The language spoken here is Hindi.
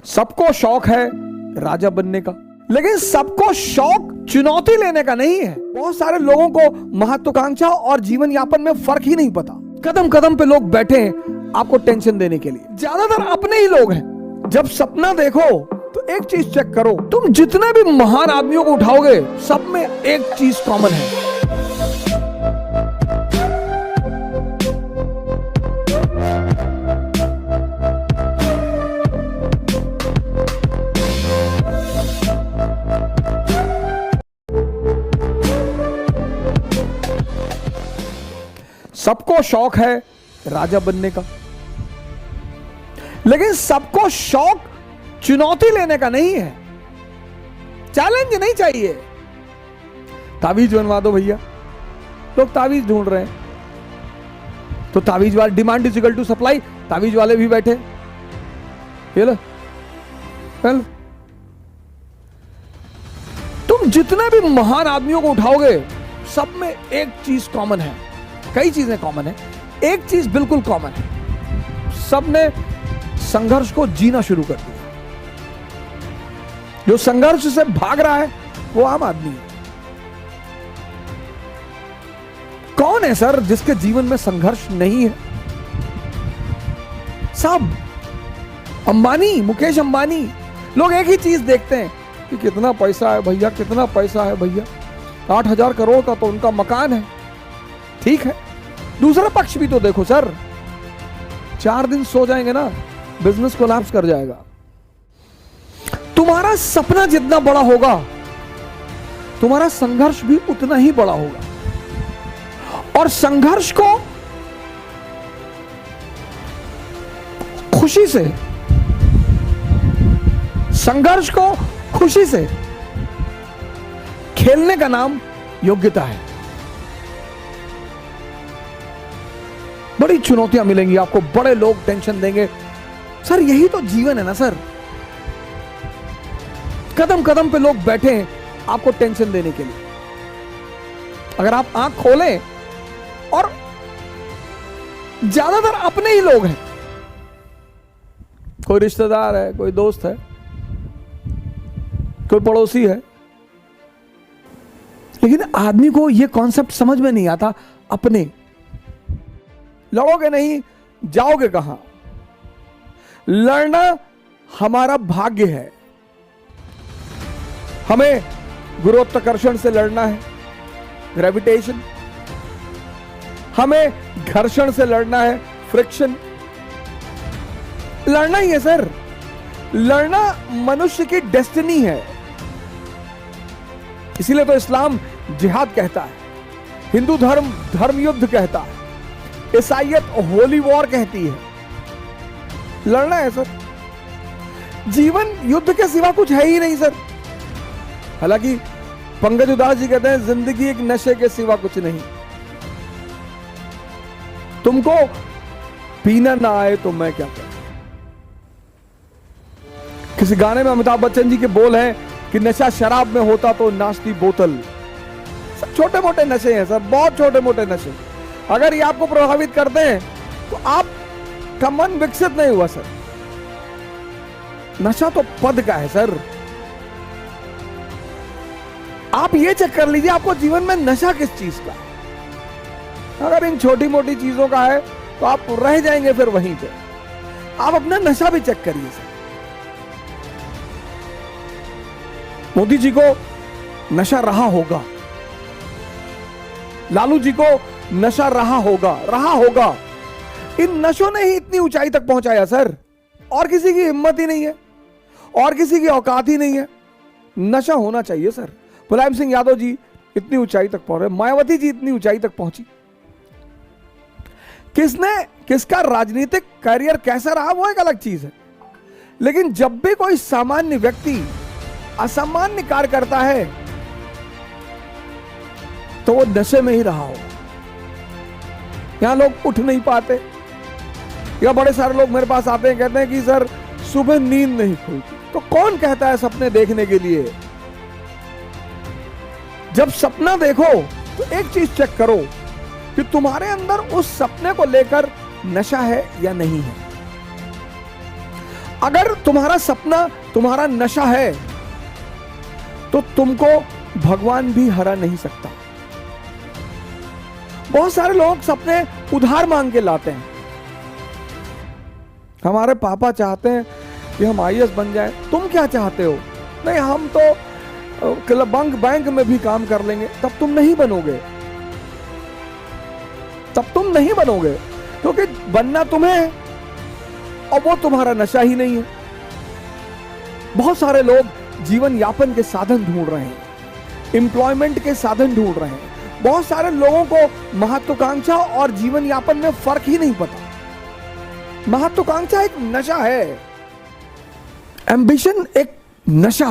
सबको शौक है राजा बनने का, लेकिन सबको शौक चुनौती लेने का नहीं है। बहुत सारे लोगों को महत्वाकांक्षा और जीवन यापन में फर्क ही नहीं पता। कदम कदम पे लोग बैठे हैं आपको टेंशन देने के लिए, ज्यादातर अपने ही लोग हैं। जब सपना देखो तो एक चीज चेक करो, तुम जितने भी महान आदमियों को उठाओगे सब में एक चीज कॉमन है। सबको शौक है राजा बनने का, लेकिन सबको शौक चुनौती लेने का नहीं है। चैलेंज नहीं चाहिए। तावीज बनवा दो भैया, लोग तावीज ढूंढ रहे हैं, तो तावीज वाले demand is equal to supply, तावीज वाले भी बैठे। ये लो, तुम जितने भी महान आदमियों को उठाओगे सब में एक चीज कॉमन है। कई चीजें कॉमन है, एक चीज बिल्कुल कॉमन है, सबने संघर्ष को जीना शुरू कर दिया। जो संघर्ष से भाग रहा है वो आम आदमी है। कौन है सर जिसके जीवन में संघर्ष नहीं है? सब अंबानी, मुकेश अंबानी, लोग एक ही चीज देखते हैं कि कितना पैसा है भैया, कितना पैसा है भैया। 8,000 करोड़ का तो उनका मकान है। ठीक है, दूसरा पक्ष भी तो देखो सर। 4 दिन सो जाएंगे ना, बिजनेस कोलैप्स कर जाएगा। तुम्हारा सपना जितना बड़ा होगा तुम्हारा संघर्ष भी उतना ही बड़ा होगा। और संघर्ष को खुशी से, संघर्ष को खुशी से खेलने का नाम योग्यता है। बड़ी चुनौतियां मिलेंगी आपको, बड़े लोग टेंशन देंगे। सर यही तो जीवन है ना सर। कदम कदम पे लोग बैठे हैं आपको टेंशन देने के लिए। अगर आप आंख खोलें, और ज्यादातर अपने ही लोग हैं, कोई रिश्तेदार है, कोई दोस्त है, कोई पड़ोसी है, लेकिन आदमी को यह कॉन्सेप्ट समझ में नहीं आता। अपने लड़ोगे नहीं, जाओगे कहां? लड़ना हमारा भाग्य है। हमें गुरुत्वाकर्षण से लड़ना है, ग्रेविटेशन। हमें घर्षण से लड़ना है, फ्रिक्शन। लड़ना ही है सर। लड़ना मनुष्य की डेस्टिनी है। इसीलिए तो इस्लाम जिहाद कहता है, हिंदू धर्म धर्म युद्ध कहता है, ईसाईयत होली वॉर कहती है। लड़ना है सर। जीवन युद्ध के सिवा कुछ है ही नहीं सर। हालांकि पंकज उदास जी कहते हैं जिंदगी एक नशे के सिवा कुछ नहीं। तुमको पीना ना आए तो मैं क्या करूं? किसी गाने में अमिताभ बच्चन जी के बोल हैं कि नशा शराब में होता तो नाचती बोतल। सब छोटे मोटे नशे हैं सर, बहुत छोटे मोटे नशे। अगर ये आपको प्रभावित करते हैं तो आपका मन विकसित नहीं हुआ सर। नशा तो पद का है सर। आप ये चेक कर लीजिए आपको जीवन में नशा किस चीज का है। अगर इन छोटी मोटी चीजों का है तो आप रह जाएंगे फिर वहीं पे। आप अपना नशा भी चेक करिए सर। मोदी जी को नशा रहा होगा, लालू जी को नशा रहा होगा। इन नशों ने ही इतनी ऊंचाई तक पहुंचाया सर। और किसी की हिम्मत ही नहीं है, और किसी की औकात ही नहीं है। नशा होना चाहिए सर। मुलायम सिंह यादव जी इतनी ऊंचाई तक पहुंचे, मायावती जी इतनी ऊंचाई तक पहुंची। किसका राजनीतिक करियर कैसा रहा वो एक अलग चीज है, लेकिन जब भी कोई सामान्य व्यक्ति असामान्य कार्य करता है तो वो नशे में ही रहा हो। यहां लोग उठ नहीं पाते, या बड़े सारे लोग मेरे पास आते हैं, कहते हैं कि सर सुबह नींद नहीं खुलती। तो कौन कहता है सपने देखने के लिए? जब सपना देखो तो एक चीज चेक करो कि तुम्हारे अंदर उस सपने को लेकर नशा है या नहीं है। अगर तुम्हारा सपना तुम्हारा नशा है तो तुमको भगवान भी हरा नहीं सकता। बहुत सारे लोग सपने उधार मांग के लाते हैं। हमारे पापा चाहते हैं कि हम आईएएस बन जाएं, तुम क्या चाहते हो? नहीं, हम तो बैंक में भी काम कर लेंगे। तब तुम नहीं बनोगे, तब तुम नहीं बनोगे, क्योंकि बनना तुम्हें है और वो तुम्हारा नशा ही नहीं है। बहुत सारे लोग जीवन यापन के साधन ढूंढ रहे हैं, एम्प्लॉयमेंट के साधन ढूंढ रहे हैं। बहुत सारे लोगों को महत्वाकांक्षा और जीवन यापन में फर्क ही नहीं पता। महत्वाकांक्षा एक नशा है, एम्बिशन एक नशा है।